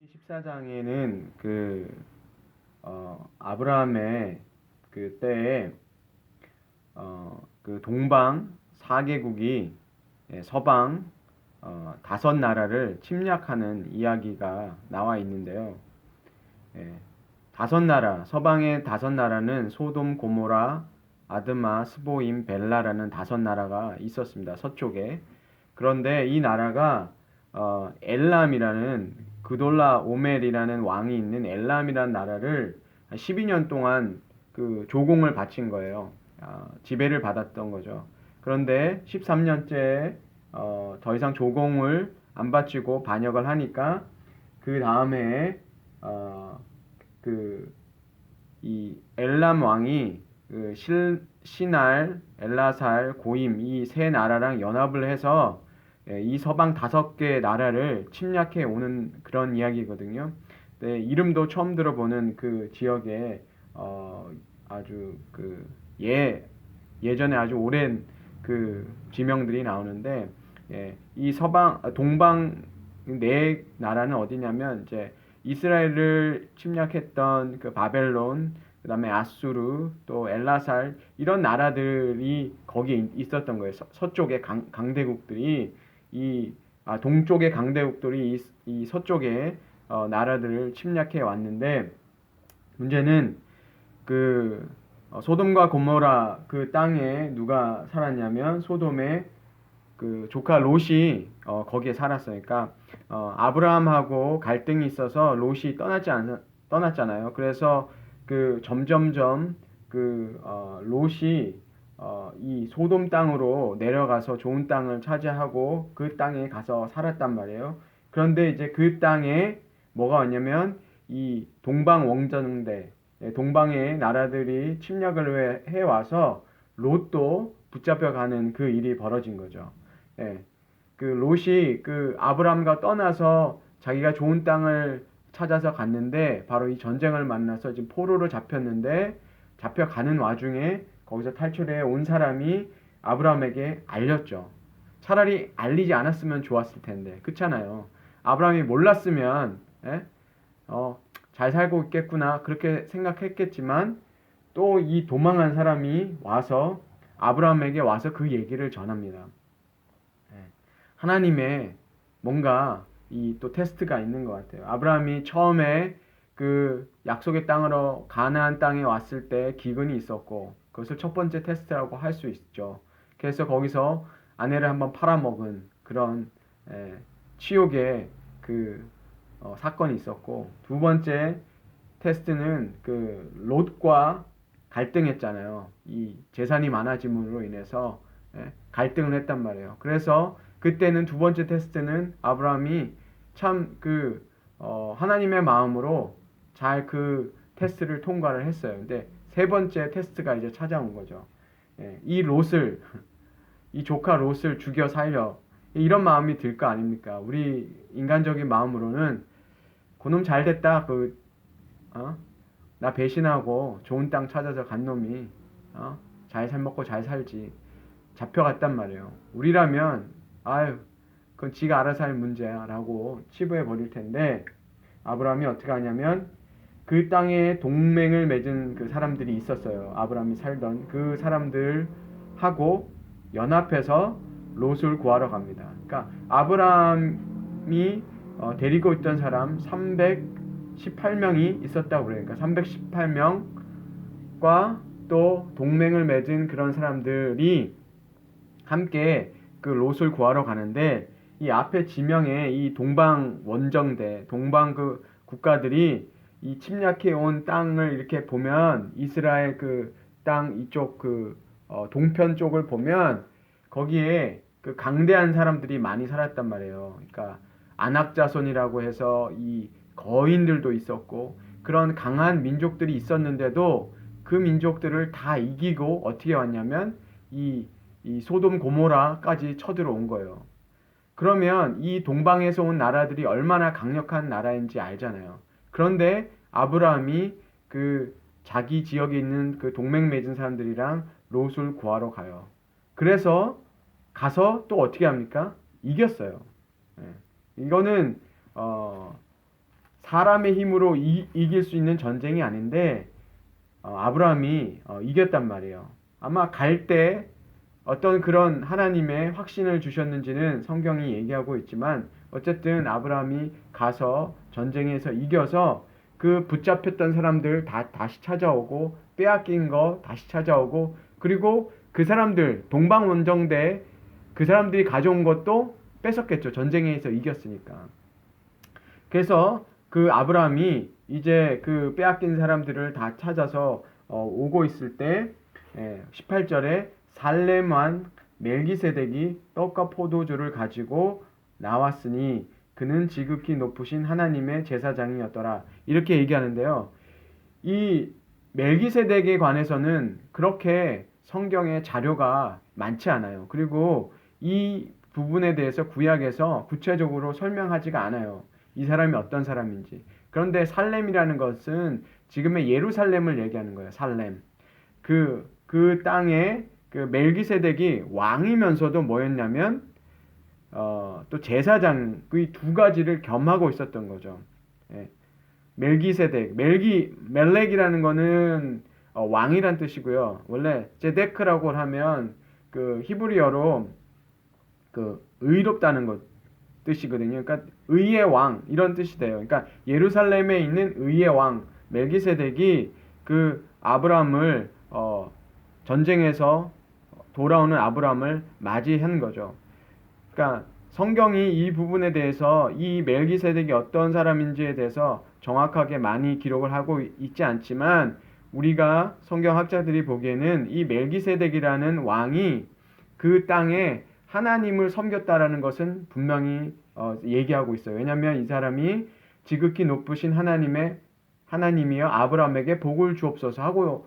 14장에는 아브라함의 그 때에 그 동방 4개국이 서방 5나라를 침략하는 이야기가 나와 있는데요. 서방의 5나라는 소돔, 고모라, 아드마, 스보임, 벨라라는 5나라가 있었습니다. 서쪽에. 그런데 이 나라가 엘람이라는 그돌라 오멜이라는 왕이 있는 엘람이라는 나라를 12년 동안 그 조공을 바친 거예요. 지배를 받았던 거죠. 그런데 13년째 더 이상 조공을 안 바치고 반역을 하니까 그 다음에 이 엘람 왕이 신할, 엘라살, 고임 이 세 나라랑 연합을 해서 이 서방 5개 나라를 침략해 오는 그런 이야기거든요. 네, 이름도 처음 들어보는 그 지역에 아주 예전에 아주 오랜 그 지명들이 나오는데, 이 동방 네 나라는 어디냐면 이제 이스라엘을 침략했던 그 바벨론, 그 다음에 아수르, 또 엘라살 이런 나라들이 거기에 있었던 거예요. 서쪽의 강대국들이 동쪽의 강대국들이 이 서쪽의 나라들을 침략해 왔는데, 문제는 소돔과 고모라 그 땅에 누가 살았냐면 소돔의 그 조카 롯이 거기에 살았으니까 아브라함하고 갈등이 있어서 롯이 떠났잖아요. 그래서 점점점 롯이 이 소돔 땅으로 내려가서 좋은 땅을 차지하고 그 땅에 가서 살았단 말이에요. 그런데 이제 그 땅에 뭐가 왔냐면 이 동방 원정대, 동방의 나라들이 침략을 해 와서 롯도 붙잡혀가는 그 일이 벌어진 거죠. 롯이 아브람과 떠나서 자기가 좋은 땅을 찾아서 갔는데, 바로 이 전쟁을 만나서 지금 포로로 잡혔는데, 잡혀가는 와중에 거기서 탈출해 온 사람이 아브라함에게 알렸죠. 차라리 알리지 않았으면 좋았을 텐데, 그렇잖아요. 아브라함이 몰랐으면 잘 살고 있겠구나 그렇게 생각했겠지만, 또 이 도망한 사람이 와서 아브라함에게 와서 그 얘기를 전합니다. 하나님의 뭔가 또 테스트가 있는 것 같아요. 아브라함이 처음에 그 약속의 땅으로 가나안 땅에 왔을 때 기근이 있었고, 그것을 첫 번째 테스트라고 할 수 있죠. 그래서 거기서 아내를 한번 팔아먹은 그런 치욕의 사건이 있었고, 두 번째 테스트는 롯과 갈등했잖아요. 이 재산이 많아짐으로 인해서 갈등을 했단 말이에요. 그래서 그때는 두 번째 테스트는 아브라함이 참 하나님의 마음으로 잘 테스트를 통과를 했어요. 근데 세 번째 테스트가 이제 찾아온 거죠. 이 조카 롯을 죽여 살려, 이런 마음이 들 거 아닙니까? 우리 인간적인 마음으로는 그놈 잘 됐다, 나 배신하고 좋은 땅 찾아서 간 놈이 잘 살먹고 잘 살지, 잡혀갔단 말이에요. 우리라면 아유, 그건 지가 알아서 할 문제야 라고 치부해 버릴 텐데, 아브라함이 어떻게 하냐면 그 땅에 동맹을 맺은 그 사람들이 있었어요. 아브라함이 살던 그 사람들하고 연합해서 롯을 구하러 갑니다. 그러니까 아브라함이 데리고 있던 사람 318명이 있었다고 그래요. 그러니까 318명과 또 동맹을 맺은 그런 사람들이 함께 롯을 구하러 가는데, 이 앞에 지명에 이 동방 원정대, 동방 국가들이 이 침략해 온 땅을 이렇게 보면, 이스라엘 땅 이쪽 동편 쪽을 보면 거기에 강대한 사람들이 많이 살았단 말이에요. 그러니까 아낙 자손이라고 해서 이 거인들도 있었고, 그런 강한 민족들이 있었는데도 그 민족들을 다 이기고 어떻게 왔냐면 이 소돔 고모라까지 쳐들어온 거예요. 그러면 이 동방에서 온 나라들이 얼마나 강력한 나라인지 알잖아요. 그런데 아브라함이 자기 지역에 있는 동맹 맺은 사람들이랑 롯을 구하러 가요. 그래서 가서 또 어떻게 합니까? 이겼어요. 이거는 사람의 힘으로 이길 수 있는 전쟁이 아닌데 아브라함이 이겼단 말이에요. 아마 갈 때 어떤 그런 하나님의 확신을 주셨는지는 성경이 얘기하고 있지만 어쨌든 아브라함이 가서 전쟁에서 이겨서 그 붙잡혔던 사람들 다시 찾아오고 빼앗긴 거 다시 찾아오고 그리고 그 사람들 동방원정대 그 사람들이 가져온 것도 뺏었겠죠. 전쟁에서 이겼으니까. 그래서 그 아브라함이 이제 그 빼앗긴 사람들을 다 찾아서 오고 있을 때 18절에 살렘 왕 멜기세덱이 떡과 포도주를 가지고 나왔으니 그는 지극히 높으신 하나님의 제사장이었더라. 이렇게 얘기하는데요. 이 멜기세덱에 관해서는 그렇게 성경에 자료가 많지 않아요. 그리고 이 부분에 대해서 구약에서 구체적으로 설명하지가 않아요. 이 사람이 어떤 사람인지. 그런데 살렘이라는 것은 지금의 예루살렘을 얘기하는 거예요. 살렘. 그 땅에 그 멜기세덱이 왕이면서도 뭐였냐면 또 제사장 그 두 가지를 겸하고 있었던 거죠. 예. 멜기세덱, 멜렉이라는 거는 왕이란 뜻이고요. 원래 제데크라고 하면 그 히브리어로 그 의롭다는 것 뜻이거든요. 그러니까 의의 왕 이런 뜻이 돼요. 그러니까 예루살렘에 있는 의의 왕 멜기세덱이 그 아브라함을 전쟁에서 돌아오는 아브라함을 맞이한 거죠. 그러니까 성경이 이 부분에 대해서 이 멜기세덱이 어떤 사람인지에 대해서 정확하게 많이 기록을 하고 있지 않지만 우리가 성경학자들이 보기에는 이 멜기세덱이라는 왕이 그 땅에 하나님을 섬겼다라는 것은 분명히 얘기하고 있어요. 왜냐하면 이 사람이 지극히 높으신 하나님이여 아브라함에게 복을 주옵소서 하고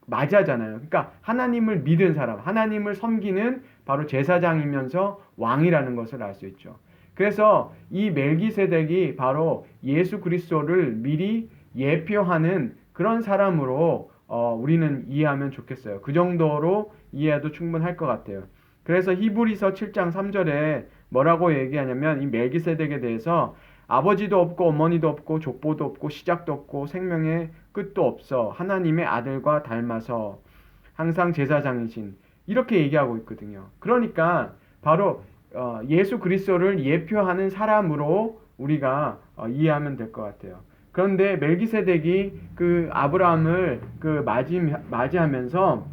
맞이하잖아요. 그러니까 하나님을 믿은 사람, 하나님을 섬기는 바로 제사장이면서 왕이라는 것을 알 수 있죠. 그래서 이 멜기세덱이 바로 예수 그리스도를 미리 예표하는 그런 사람으로 우리는 이해하면 좋겠어요. 그 정도로 이해해도 충분할 것 같아요. 그래서 히브리서 7장 3절에 뭐라고 얘기하냐면 이 멜기세덱에 대해서 아버지도 없고 어머니도 없고 족보도 없고 시작도 없고 생명의 끝도 없어 하나님의 아들과 닮아서 항상 제사장이신 이렇게 얘기하고 있거든요. 그러니까 바로 예수 그리스도를 예표하는 사람으로 우리가 이해하면 될 것 같아요. 그런데 멜기세덱이 그 아브라함을 맞이하면서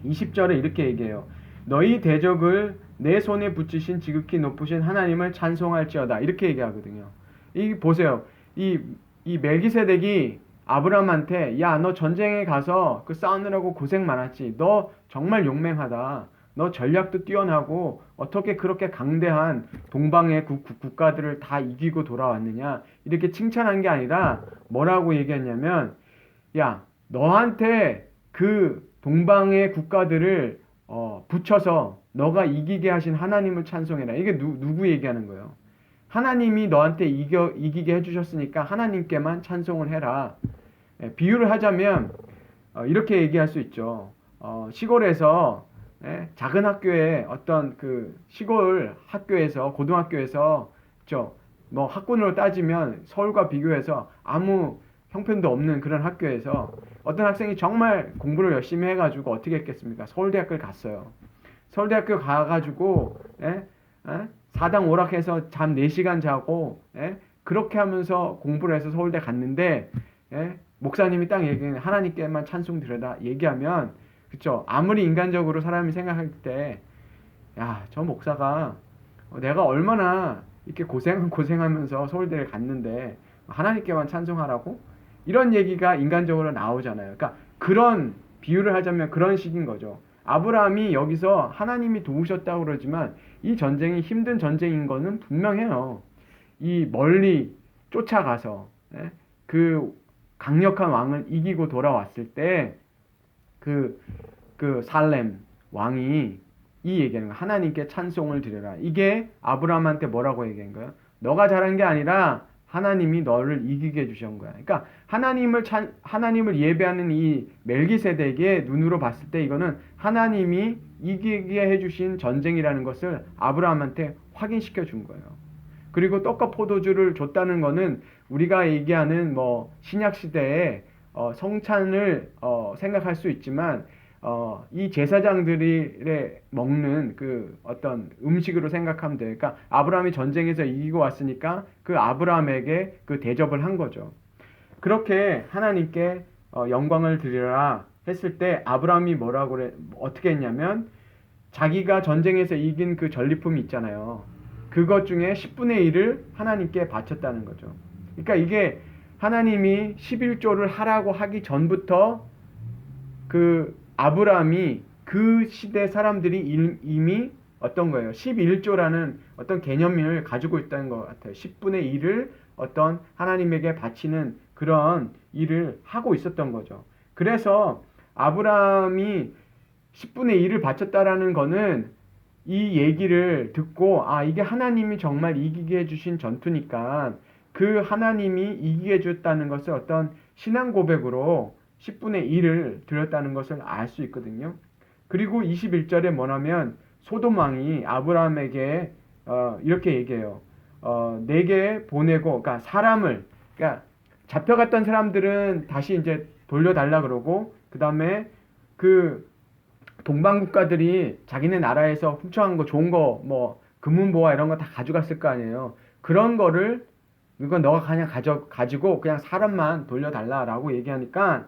20절에 이렇게 얘기해요. 너희 대적을 내 손에 붙이신 지극히 높으신 하나님을 찬송할지어다. 이렇게 얘기하거든요. 이 보세요. 이 멜기세덱이 아브라함한테 야, 너 전쟁에 가서 그 싸우느라고 고생 많았지. 너 정말 용맹하다. 너 전략도 뛰어나고 어떻게 그렇게 강대한 동방의 국가들을 다 이기고 돌아왔느냐. 이렇게 칭찬한 게 아니라 뭐라고 얘기했냐면 야, 너한테 그 동방의 국가들을 붙여서 너가 이기게 하신 하나님을 찬송해라. 이게 누구 얘기하는 거예요? 하나님이 너한테 이기게 해주셨으니까 하나님께만 찬송을 해라. 비유를 하자면 이렇게 얘기할 수 있죠. 시골에서 작은 학교에 어떤 그 시골 학교에서 고등학교에서 뭐 학군으로 따지면 서울과 비교해서 아무 형편도 없는 그런 학교에서 어떤 학생이 정말 공부를 열심히 해가지고 어떻게 했겠습니까? 서울대학교를 갔어요. 서울대학교 가가지고 사당 오락해서 잠 4시간 자고 그렇게 하면서 공부를 해서 서울대 갔는데 목사님이 딱 얘기하는 하나님께만 찬송 드려라 얘기하면 그쵸? 아무리 인간적으로 사람이 생각할 때 야, 저 목사가 내가 얼마나 이렇게 고생하면서 서울대를 갔는데 하나님께만 찬송하라고? 이런 얘기가 인간적으로 나오잖아요. 그러니까 그런 비유를 하자면 그런 식인 거죠. 아브라함이 여기서 하나님이 도우셨다고 그러지만 이 전쟁이 힘든 전쟁인 거는 분명해요. 이 멀리 쫓아가서 그 강력한 왕을 이기고 돌아왔을 때 그 살렘 왕이 이 얘기하는 거야. 하나님께 찬송을 드려라. 이게 아브라함한테 뭐라고 얘기한 거야? 너가 잘한 게 아니라 하나님이 너를 이기게 해주신 거야. 그러니까 하나님을 예배하는 이 멜기세덱의 눈으로 봤을 때 이거는 하나님이 이기게 해주신 전쟁이라는 것을 아브라함한테 확인시켜 준 거예요. 그리고 떡과 포도주를 줬다는 거는 우리가 얘기하는 뭐 신약 시대에 성찬을 생각할 수 있지만 이 제사장들이 먹는 그 어떤 음식으로 생각하면 돼요. 그러니까 아브라함이 전쟁에서 이기고 왔으니까 그 아브라함에게 그 대접을 한 거죠. 그렇게 하나님께 영광을 드리라 했을 때 아브라함이 뭐라고 그래 어떻게 했냐면 자기가 전쟁에서 이긴 그 전리품이 있잖아요. 그것 중에 10분의 1을 하나님께 바쳤다는 거죠. 그러니까 이게 하나님이 11조를 하라고 하기 전부터 그 아브라함이 그 시대 사람들이 이미 어떤 거예요? 11조라는 어떤 개념을 가지고 있다는 것 같아요. 10분의 1을 어떤 하나님에게 바치는 그런 일을 하고 있었던 거죠. 그래서 아브라함이 10분의 1을 바쳤다라는 거는 이 얘기를 듣고 이게 하나님이 정말 이기게 해주신 전투니까 그 하나님이 이기게 해줬다는 것을 어떤 신앙 고백으로 10분의 1을 드렸다는 것을 알 수 있거든요. 그리고 21절에 뭐냐면 소돔 왕이 아브라함에게 이렇게 얘기해요. 내게 보내고 그러니까 사람을 그러니까 잡혀갔던 사람들은 다시 이제 돌려달라 그러고 그다음에 그 동방 국가들이 자기네 나라에서 훔쳐간 거 좋은 거 뭐 금은보화 이런 거 다 가져갔을 거 아니에요. 그런 거를 이건 너가 그냥 가지고 그냥 사람만 돌려달라라고 얘기하니까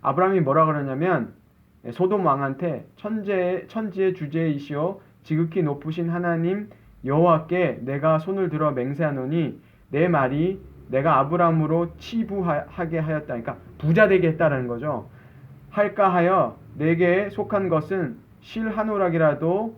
아브라함이 뭐라 그러냐면 소돔 왕한테 천지의 주제이시오 지극히 높으신 하나님 여호와께 내가 손을 들어 맹세하노니 내 말이 내가 아브라함으로 치부하게 하였다. 그러니까 부자 되게 했다라는 거죠. 할까 하여 내게 속한 것은 실 한 오락이라도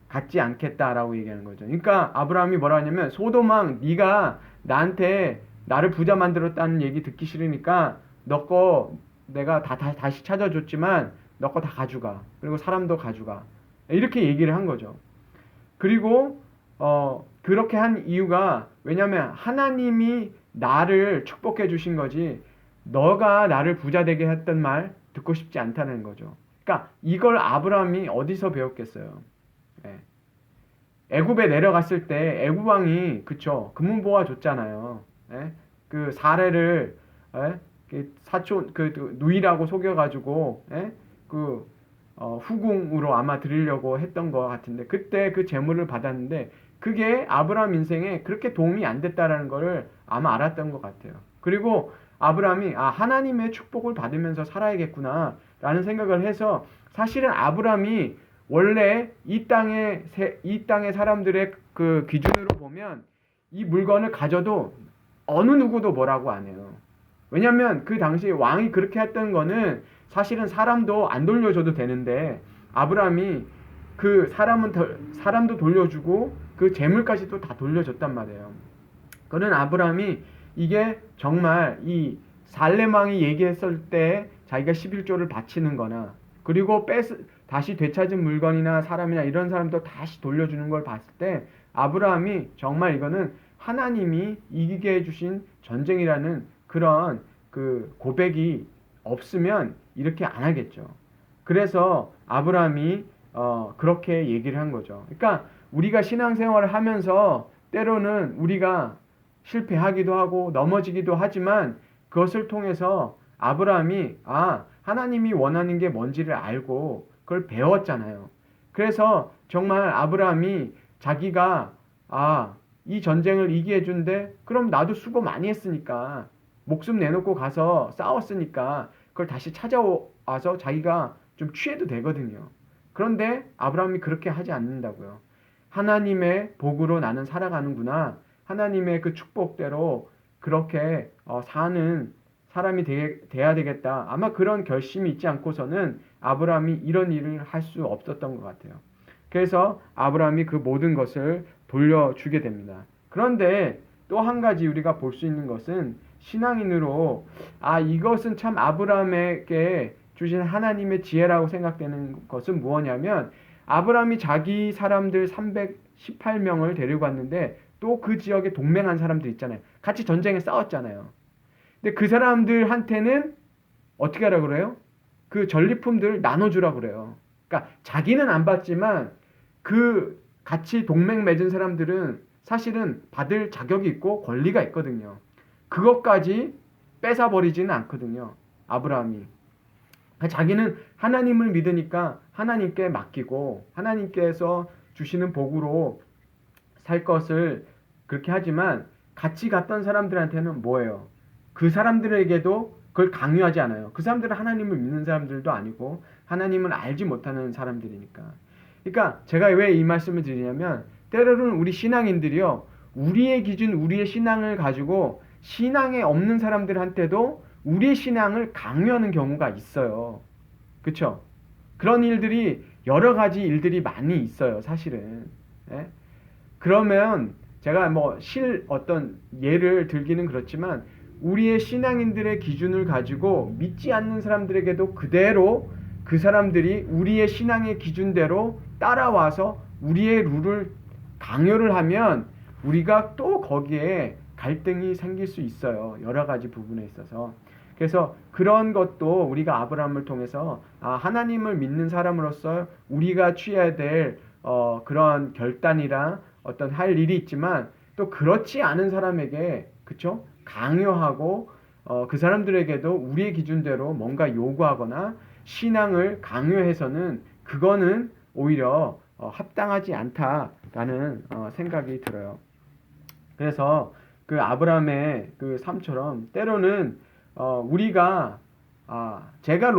갖지 않겠다라고 얘기하는 거죠. 그러니까 아브라함이 뭐라 하냐면 소돔 왕 네가 나한테 나를 부자 만들었다는 얘기 듣기 싫으니까 너 거 내가 다시 찾아줬지만 너 거 다 가져가. 그리고 사람도 가져가. 이렇게 얘기를 한 거죠. 그리고 그렇게 한 이유가 왜냐면 하나님이 나를 축복해 주신 거지 너가 나를 부자 되게 했던 말 듣고 싶지 않다는 거죠. 그러니까 이걸 아브라함이 어디서 배웠겠어요? 예. 애굽에 내려갔을 때 애굽 왕이 그쵸 금은보화 줬잖아요. 예? 그 사례를 예? 사촌 그 누이라고 속여가지고 예? 그 후궁으로 아마 드리려고 했던 것 같은데 그때 그 재물을 받았는데 그게 아브라함 인생에 그렇게 도움이 안 됐다라는 거를 아마 알았던 것 같아요. 그리고 아브라함이 하나님의 축복을 받으면서 살아야겠구나 라는 생각을 해서 사실은 아브라함이 원래 이 땅의 사람들의 그 기준으로 보면 이 물건을 가져도 어느 누구도 뭐라고 안 해요. 왜냐면 그 당시 왕이 그렇게 했던 거는 사실은 사람도 안 돌려줘도 되는데 아브라함이 그 사람도 돌려주고 그 재물까지도 다 돌려줬단 말이에요. 그런 아브라함이 이게 정말 이 살렘 왕이 얘기했을 때 자기가 11조를 바치는 거나 그리고 다시 되찾은 물건이나 사람이나 이런 사람도 다시 돌려주는 걸 봤을 때 아브라함이 정말 이거는 하나님이 이기게 해주신 전쟁이라는 그런 그 고백이 없으면 이렇게 안 하겠죠. 그래서 아브라함이 그렇게 얘기를 한 거죠. 그러니까 우리가 신앙생활을 하면서 때로는 우리가 실패하기도 하고 넘어지기도 하지만 그것을 통해서 아브라함이 하나님이 원하는 게 뭔지를 알고 그걸 배웠잖아요. 그래서 정말 아브라함이 자기가 이 전쟁을 이기게 해준대 그럼 나도 수고 많이 했으니까 목숨 내놓고 가서 싸웠으니까 그걸 다시 찾아와서 자기가 좀 취해도 되거든요. 그런데 아브라함이 그렇게 하지 않는다고요. 하나님의 복으로 나는 살아가는구나. 하나님의 그 축복대로 그렇게 사는 사람이 돼야 되겠다. 아마 그런 결심이 있지 않고서는 아브라함이 이런 일을 할 수 없었던 것 같아요. 그래서 아브라함이 그 모든 것을 돌려주게 됩니다. 그런데 또 한 가지 우리가 볼 수 있는 것은 신앙인으로 이것은 참 아브라함에게 주신 하나님의 지혜라고 생각되는 것은 무엇이냐면 아브라함이 자기 사람들 318명을 데리고 왔는데 또 그 지역에 동맹한 사람들 있잖아요. 같이 전쟁에 싸웠잖아요. 근데 그 사람들한테는 어떻게 하라고 그래요? 그 전리품들을 나눠주라고 그래요. 그러니까 자기는 안 받지만 그 같이 동맹 맺은 사람들은 사실은 받을 자격이 있고 권리가 있거든요. 그것까지 뺏어버리지는 않거든요. 아브라함이. 자기는 하나님을 믿으니까 하나님께 맡기고 하나님께서 주시는 복으로 살 것을 그렇게 하지만 같이 갔던 사람들한테는 뭐예요? 그 사람들에게도 그걸 강요하지 않아요. 그 사람들은 하나님을 믿는 사람들도 아니고 하나님을 알지 못하는 사람들이니까. 그러니까 제가 왜 이 말씀을 드리냐면 때로는 우리 신앙인들이요. 우리의 기준, 우리의 신앙을 가지고 신앙에 없는 사람들한테도 우리의 신앙을 강요하는 경우가 있어요. 그렇죠? 그런 일들이 여러 가지 일들이 많이 있어요. 사실은. 예? 그러면 제가 뭐 어떤 예를 들기는 그렇지만 우리의 신앙인들의 기준을 가지고 믿지 않는 사람들에게도 그대로 그 사람들이 우리의 신앙의 기준대로 따라와서 우리의 룰을 강요를 하면 우리가 또 거기에 갈등이 생길 수 있어요. 여러 가지 부분에 있어서. 그래서 그런 것도 우리가 아브라함을 통해서 하나님을 믿는 사람으로서 우리가 취해야 될 그런 결단이랑 어떤 할 일이 있지만 또 그렇지 않은 사람에게 그쵸? 강요하고 그 사람들에게도 우리의 기준대로 뭔가 요구하거나 신앙을 강요해서는 그거는 오히려 합당하지 않다라는 생각이 들어요. 그래서 그 아브라함의 그 삶처럼 때로는 우리가 제가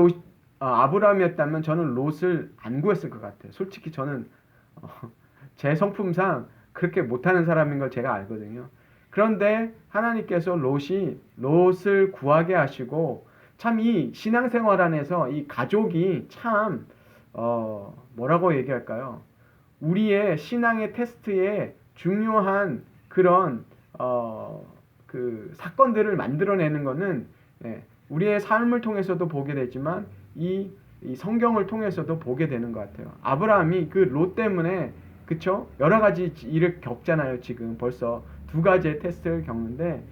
아브라함이었다면 저는 롯을 안 구했을 것 같아요. 솔직히 저는 제 성품상 그렇게 못하는 사람인 걸 제가 알거든요. 그런데 하나님께서 롯을 구하게 하시고 참 이 신앙생활 안에서 이 가족이 참 뭐라고 얘기할까요? 우리의 신앙의 테스트에 중요한 그런 그 사건들을 만들어내는 것은 우리의 삶을 통해서도 보게 되지만 이 성경을 통해서도 보게 되는 것 같아요. 아브라함이 그 롯 때문에 그쵸? 여러 가지 일을 겪잖아요. 지금 벌써 두 가지의 테스트를 겪는데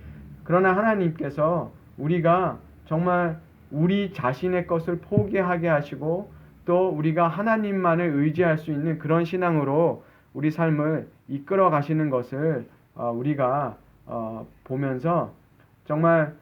그러나 하나님께서 우리가 정말 우리 자신의 것을 포기하게 하시고 또 우리가 하나님만을 의지할 수 있는 그런 신앙으로 우리 삶을 이끌어 가시는 것을 우리가 보면서 정말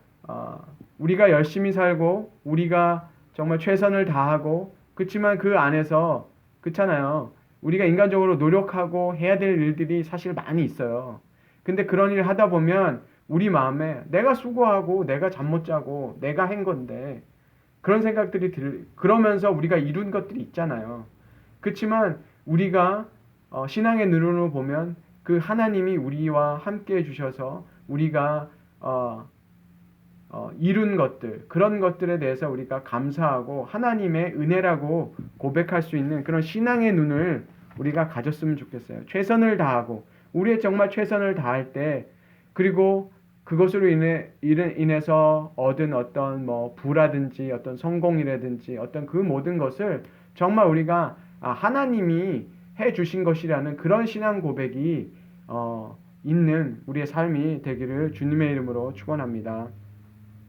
우리가 열심히 살고 우리가 정말 최선을 다하고 그렇지만 그 안에서 그렇잖아요. 우리가 인간적으로 노력하고 해야 될 일들이 사실 많이 있어요. 근데 그런 일 하다 보면 우리 마음에 내가 수고하고 내가 잠 못 자고 내가 한 건데 그런 생각들이 그러면서 우리가 이룬 것들이 있잖아요. 그렇지만 우리가 신앙의 눈으로 보면 그 하나님이 우리와 함께 해주셔서 우리가 이룬 것들 그런 것들에 대해서 우리가 감사하고 하나님의 은혜라고 고백할 수 있는 그런 신앙의 눈을 우리가 가졌으면 좋겠어요. 최선을 다하고 우리의 정말 최선을 다할 때 그리고 그것으로 인해서 얻은 어떤 뭐 부라든지 어떤 성공이라든지 어떤 그 모든 것을 정말 우리가 하나님이 해 주신 것이라는 그런 신앙 고백이 있는 우리의 삶이 되기를 주님의 이름으로 축원합니다.